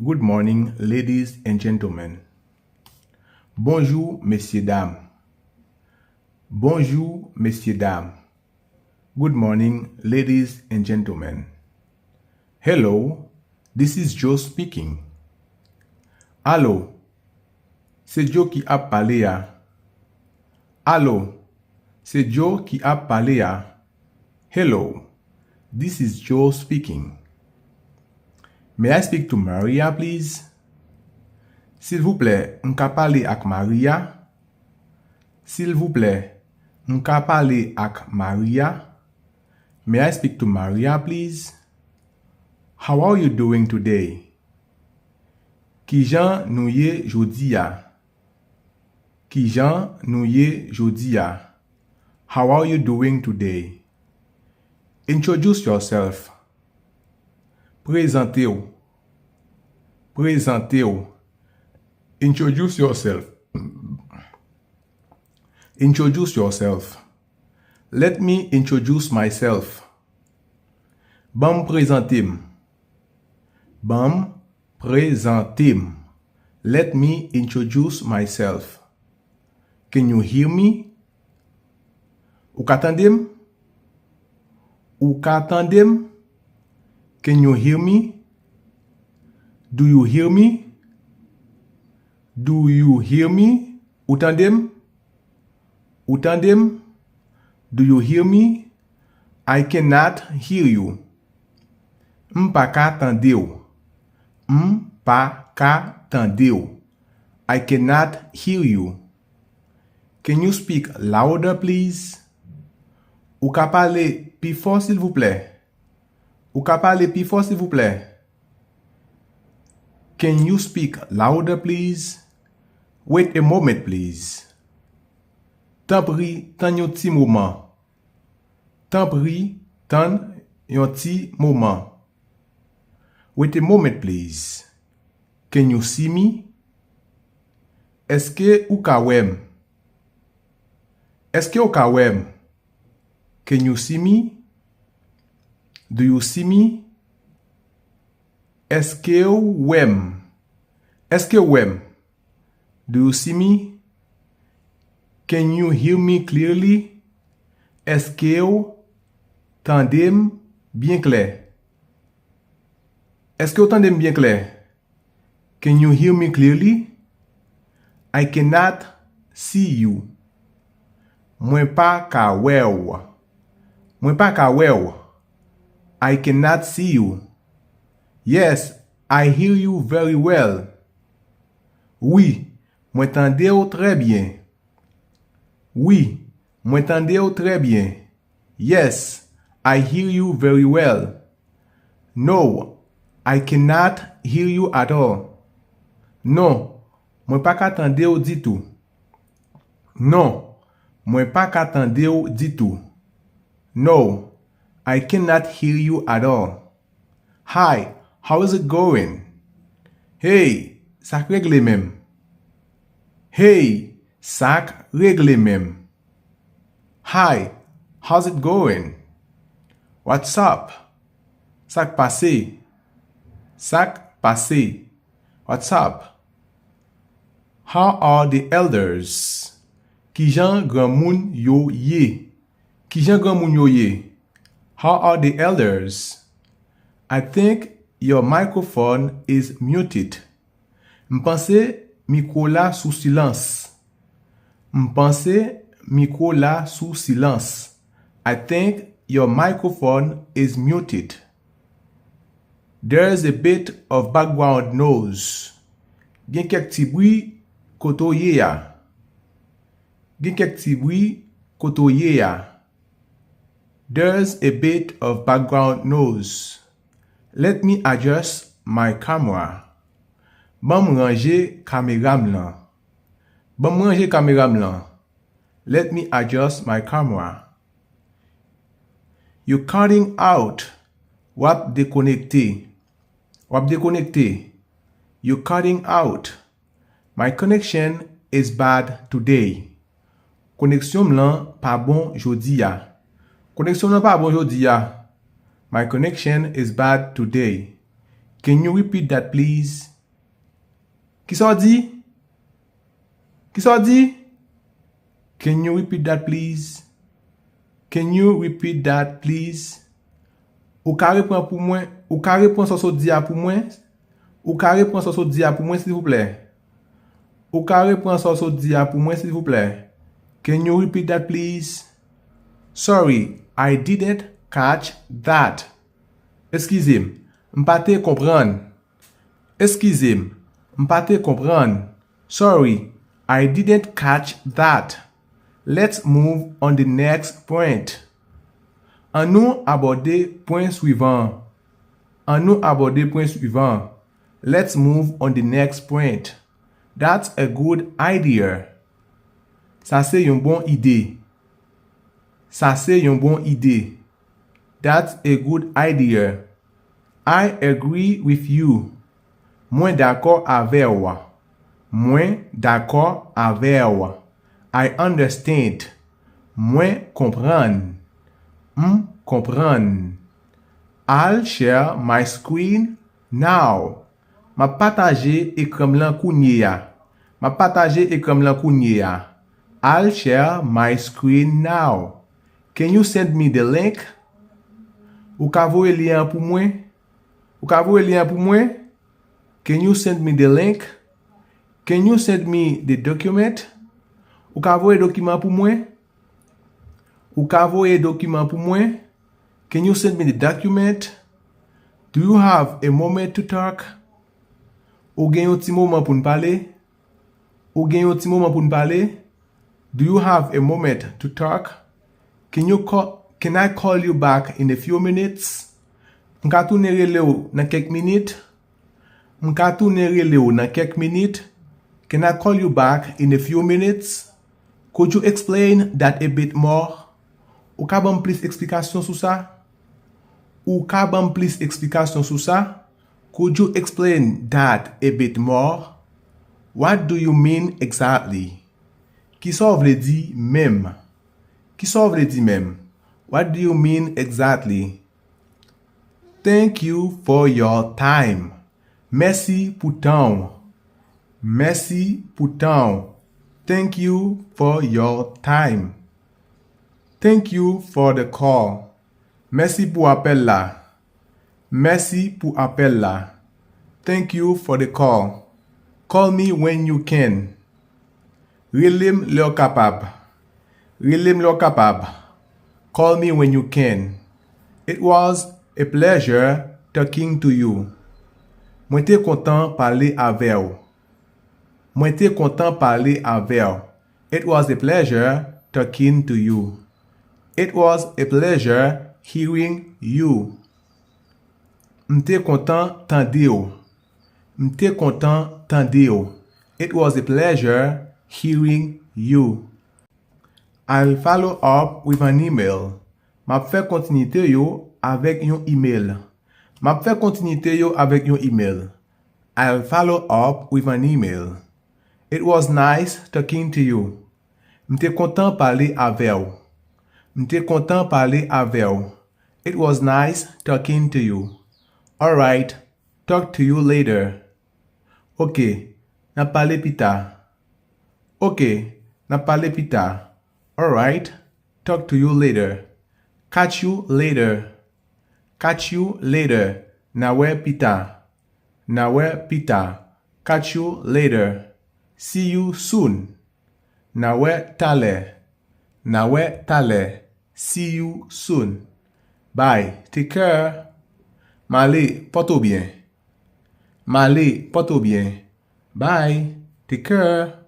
Good morning, ladies and gentlemen. Bonjour, messieurs, dames. Bonjour, messieurs, dames. Good morning, ladies and gentlemen. Hello, this is Joe speaking. Allô, c'est Joe qui a parlé à. Allô, c'est Joe qui a parlé à. Hello, this is Joe speaking. May I speak to Maria, please? S'il vous plaît, m'ka parler ak Maria? S'il vous plaît, m'ka parler ak Maria? May I speak to Maria, please? How are you doing today? Ki jan nou ye jodi ya? Ki jan nou ye jodi ya? How are you doing today? Introduce yourself. Présentez ou. Présentez ou. Introduce yourself. Introduce yourself. Let me introduce myself. Bam présentim. Bam présentim. Let me introduce myself. Can you hear me? Ou katandem? Ou katandem? Can you hear me? Do you hear me? Do you hear me? Utandem? Utandem? Do you hear me? I cannot hear you. M'pa ka tande ou. M'pa ka tande ou. I cannot hear you. Can you speak louder, please? Ou ka pale pi fort, s'il vous plaît? Ou ka pale pi fort, s'il vous plaît? Can you speak louder, please? Wait a moment, please. Tan pri, tan yon ti moment. Tan pri, tan yon ti moment. Wait a moment, please. Can you see me? Eske ou ka wem? Eske ou ka wem? Can you see me? Do you see me? Eske ou wem? Eske wem? Do you see me? Can you hear me clearly? Eske ou tandem bien clair? Eske ou tandem bien clair? Can you hear me clearly? I cannot see you. Mwen pa ka wew. Mwen pa ka wew. I cannot see you. Yes, I hear you very well. Oui, mwen tande ou très bien. Oui, mwen tande ou très bien. Yes, I hear you very well. No, I cannot hear you at all. Non, mwen pa ka tande ou di tout. Non, mwen pa ka tande ou di tout. No, I cannot hear you at all. Hi, how is it going? Hey, sak regle mem. Hey, sak regle mem. Hi, how's it going? What's up? Sak pase. Sak pase. What's up? How are the elders? Ki jan gran moun yo ye? Ki jan gran moun yo ye? How are the elders? I think your microphone is muted. M'pense micro la sous silence. M'pense micro la sous silence. I think your microphone is muted. There's a bit of background noise. Gen kek ti bruit koto ye ya. Gen kek ti bruit koto ye ya. There's a bit of background noise. Let me adjust my camera. Bam ranger kameram lan. Bam ranger kameram lan. Let me adjust my camera. You cutting out. Wap déconnecté. Wap déconnecté. You cutting out. My connection is bad today. Connexion lan pa bon jodi ya. Connexion lan pa bon jodi ya. My connection is bad today. Can you repeat that, please? Qui ça dit? Qui ça dit? Can you repeat that please? Can you repeat that please? Ou ka repren pour moi? Ou ka repren ça dit pour moi? Ou ka repren ça dit pour moi s'il vous plaît? Ou ka repren ça dit pour moi s'il vous plaît? Can you repeat that please? Sorry, I didn't catch that. Excusez-moi, m'pa te comprendre. Excusez-moi, m'pa te comprendre. Sorry, I didn't catch that. Let's move on the next point. En nous aborder point suivant. En nous aborder point suivant. Let's move on the next point. That's a good idea. Ça c'est une bonne idée. Ça c'est une bonne idée. That's a good idea. I agree with you. Moi d'accord avec toi. Moi d'accord avec toi. I understand. Moi comprendre. Comprendre. I'll share my screen now. Ma partager écran blanc kounye ya. Ma partager écran blanc kounye ya. I'll share my screen now. Can you send me the link? Ou ka voye lien pour moi? Ou ka voye lien pour moi? Can you send me the link? Can you send me the document? Ou ka voye document pour moi? Ou ka voye document pour moi? Can you send me the document? Do you have a moment to talk? Ou gen yon ti moment pour nous parler? Ou gen yon ti moment pour nous parler? Do you have a moment to talk? Can I call you back in a few minutes? M'ka tourne rele ou nan quelques minutes? M'ka tourne rele ou nan quelques minutes? Can I call you back in a few minutes? Could you explain that a bit more? Ou ka ban plus explication sou sa? Ou ka ban plus explication sou sa? Could you explain that a bit more? What do you mean exactly? Ki sa vle di même? Ki sa vle di même? What do you mean exactly? Thank you for your time. Merci pour ton. Merci pour ton. Thank you for your time. Thank you for the call. Merci pour appel là. Merci pour appel là. Thank you for the call. Call me when you can. Relem lò capable. Relem lò capable. Call me when you can. It was a pleasure talking to you. Mwen te content parler avec ou. Mwen te content parler avec ou. It was a pleasure talking to you. It was a pleasure hearing you. M'te content tande ou. M'te content tande ou. It was a pleasure hearing you. I'll follow up with an email. M'a fait continuité yo avec yon email. M'a fait continuité yo avec yon email. I'll follow up with an email. It was nice talking to you. M'te content parler avec ou. M'te content parler avec ou. It was nice talking to you. All right, talk to you later. OK, n'a parlé pita. OK, n'a parlé pita. All right, talk to you later. Catch you later. Catch you later. Nawe pita. Nawe pita. Catch you later. See you soon. Nawe tale. Nawe tale. See you soon. Bye. Take care. Male, porte bien. Male, porte bien. Bye. Take care.